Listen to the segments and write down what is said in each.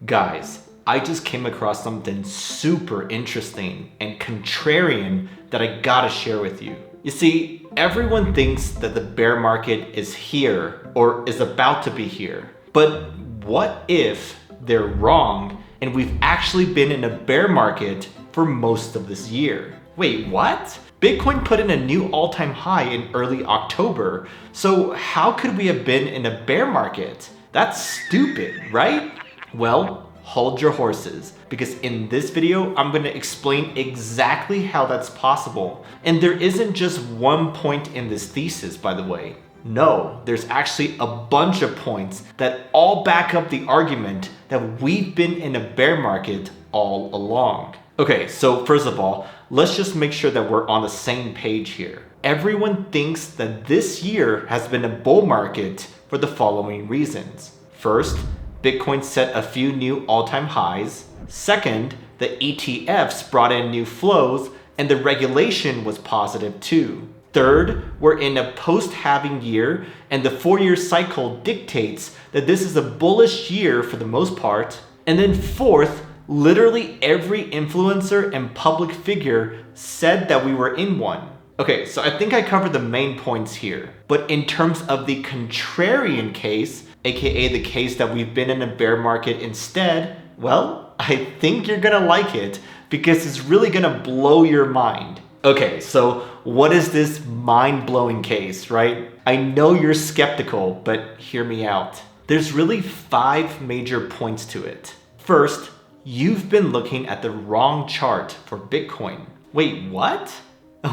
Guys, I just came across something super interesting and contrarian that I gotta share with you. You see, everyone thinks that the bear market is here or is about to be here. But what if they're wrong and we've actually been in a bear market for most of this year? Wait, what? Bitcoin put in a new all-time high in early October, so how could we have been in a bear market? That's stupid, right? Well, hold your horses, because in this video, I'm going to explain exactly how that's possible. And there isn't just one point in this thesis, by the way. No, there's actually a bunch of points that all back up the argument that we've been in a bear market all along. Okay, so first of all, let's just make sure that we're on the same page here. Everyone thinks that this year has been a bull market for the following reasons. First, Bitcoin set a few new all-time highs. Second, the ETFs brought in new flows and the regulation was positive too. Third, we're in a post-halving year and the 4-year cycle dictates that this is a bullish year for the most part. And then fourth, literally every influencer and public figure said that we were in one. Okay, so I think I covered the main points here. But in terms of the contrarian case, aka the case that we've been in a bear market instead, well, I think you're gonna like it because it's really gonna blow your mind. Okay, so what is this mind-blowing case, right? I know you're skeptical, but hear me out. There's really 5 major points to it. First, you've been looking at the wrong chart for Bitcoin. Wait, what?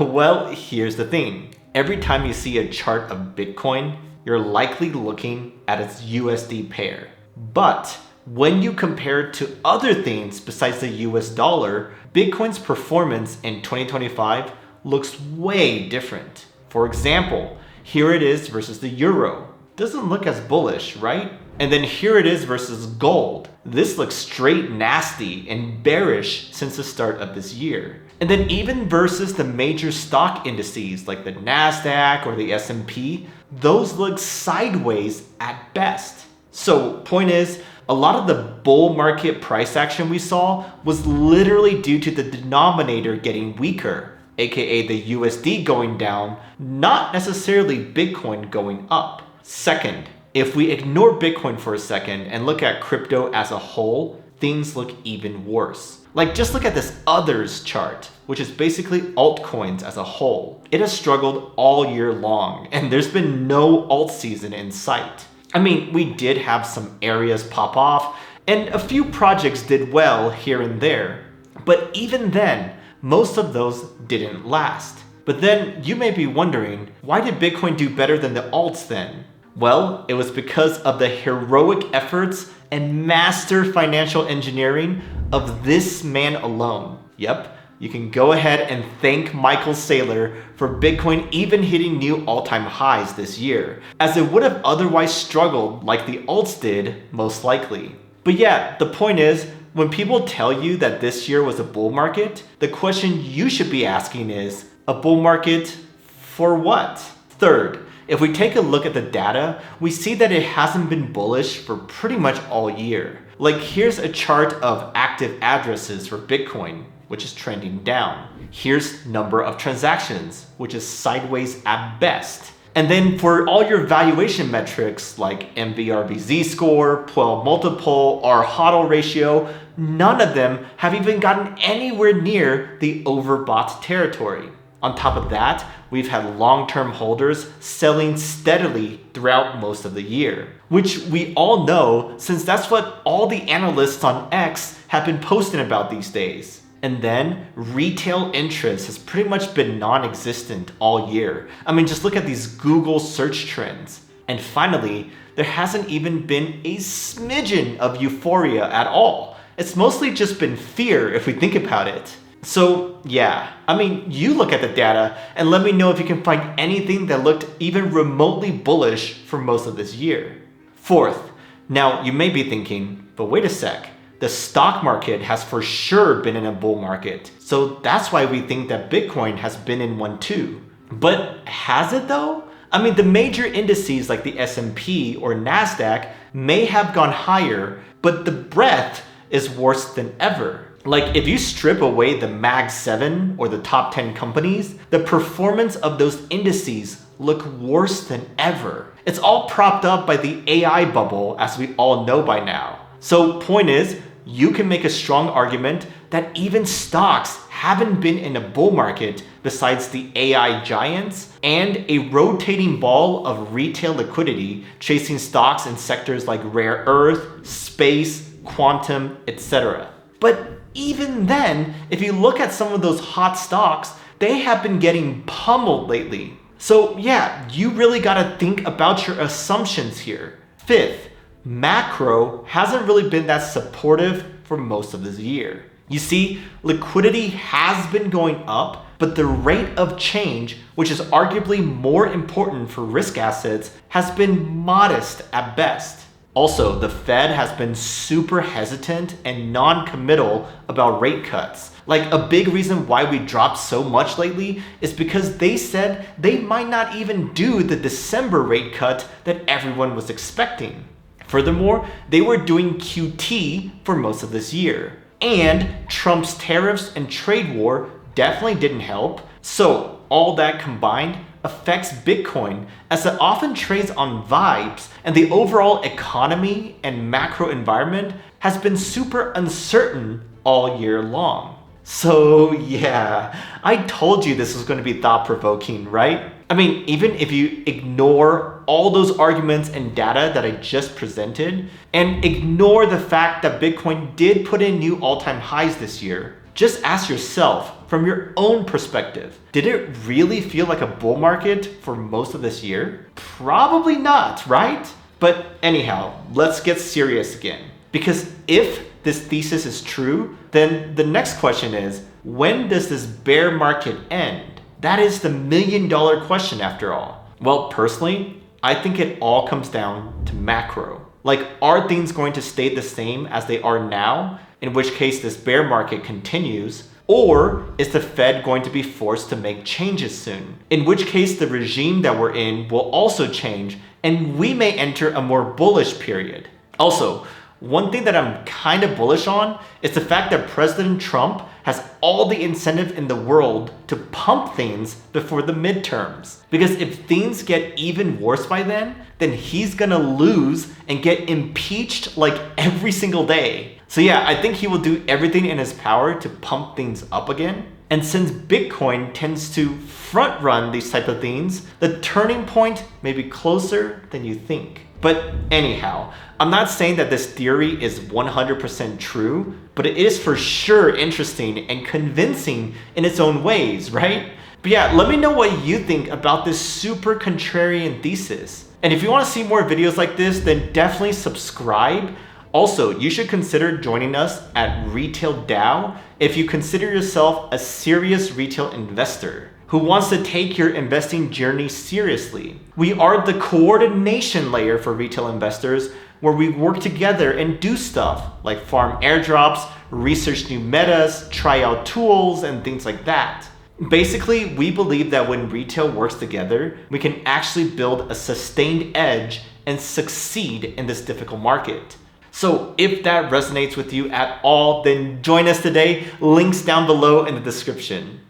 Well, here's the thing. Every time you see a chart of Bitcoin, you're likely looking at its USD pair. But when you compare it to other things besides the US dollar, Bitcoin's performance in 2025 looks way different. For example, here it is versus the euro. Doesn't look as bullish, right? And then here it is versus gold. This looks straight nasty and bearish since the start of this year. And then even versus the major stock indices like the NASDAQ or the S&P, those look sideways at best. So point is, a lot of the bull market price action we saw was literally due to the denominator getting weaker, aka the USD going down, not necessarily Bitcoin going up. Second, if we ignore Bitcoin for a second and look at crypto as a whole, things look even worse. Like just look at this others chart, which is basically altcoins as a whole. It has struggled all year long and there's been no alt season in sight. I mean, we did have some areas pop off and a few projects did well here and there. But even then, most of those didn't last. But then you may be wondering, why did Bitcoin do better than the alts then? Well, it was because of the heroic efforts and master financial engineering of this man alone. Yep, you can go ahead and thank Michael Saylor for Bitcoin even hitting new all-time highs this year, as it would have otherwise struggled like the alts did, most likely. But yeah, the point is, when people tell you that this year was a bull market, the question you should be asking is, a bull market for what? Third, if we take a look at the data, we see that it hasn't been bullish for pretty much all year. Like here's a chart of active addresses for Bitcoin, which is trending down. Here's number of transactions, which is sideways at best. And then for all your valuation metrics like MVRBZ score, PWEL multiple, or HODL ratio, none of them have even gotten anywhere near the overbought territory. On top of that, we've had long-term holders selling steadily throughout most of the year, which we all know since that's what all the analysts on X have been posting about these days. And then retail interest has pretty much been non-existent all year. I mean, just look at these Google search trends. And finally, there hasn't even been a smidgen of euphoria at all. It's mostly just been fear if we think about it. So yeah, I mean, you look at the data and let me know if you can find anything that looked even remotely bullish for most of this year. Fourth, now you may be thinking, but wait a sec, the stock market has for sure been in a bull market. So that's why we think that Bitcoin has been in one too. But has it though? I mean, the major indices like the S&P or NASDAQ may have gone higher, but the breadth is worse than ever. Like if you strip away the Mag 7 or the top 10 companies, the performance of those indices look worse than ever. It's all propped up by the AI bubble, as we all know by now. So point is, you can make a strong argument that even stocks haven't been in a bull market besides the AI giants and a rotating ball of retail liquidity chasing stocks in sectors like rare earth, space, quantum, etc. But even then, if you look at some of those hot stocks, they have been getting pummeled lately. So yeah, you really gotta think about your assumptions here. Fifth, macro hasn't really been that supportive for most of this year. You see, liquidity has been going up, but the rate of change, which is arguably more important for risk assets, has been modest at best. Also, the Fed has been super hesitant and non-committal about rate cuts. Like a big reason why we dropped so much lately is because they said they might not even do the December rate cut that everyone was expecting. Furthermore, they were doing QT for most of this year. And Trump's tariffs and trade war definitely didn't help. So all that combined affects Bitcoin as it often trades on vibes, and the overall economy and macro environment has been super uncertain all year long. So yeah, I told you this was going to be thought-provoking, right? I mean, even if you ignore all those arguments and data that I just presented, and ignore the fact that Bitcoin did put in new all-time highs this year, just ask yourself, from your own perspective, did it really feel like a bull market for most of this year? Probably not, right? But anyhow, let's get serious again. Because if this thesis is true, then the next question is, when does this bear market end? That is the million-dollar question after all. Well, personally, I think it all comes down to macro. Like, are things going to stay the same as they are now, in which case this bear market continues? Or is the Fed going to be forced to make changes soon? In which case the regime that we're in will also change and we may enter a more bullish period. Also, one thing that I'm kind of bullish on is the fact that President Trump has all the incentive in the world to pump things before the midterms. Because if things get even worse by then he's gonna lose and get impeached like every single day. So yeah, I think he will do everything in his power to pump things up again. And since Bitcoin tends to front run these type of things, the turning point may be closer than you think. But anyhow, I'm not saying that this theory is 100% true, but it is for sure interesting and convincing in its own ways, right? But yeah, let me know what you think about this super contrarian thesis. And if you want to see more videos like this, then definitely subscribe. Also, you should consider joining us at Retail DAO if you consider yourself a serious retail investor who wants to take your investing journey seriously. We are the coordination layer for retail investors where we work together and do stuff like farm airdrops, research new metas, try out tools, and things like that. Basically, we believe that when retail works together, we can actually build a sustained edge and succeed in this difficult market. So if that resonates with you at all, then join us today. Links down below in the description.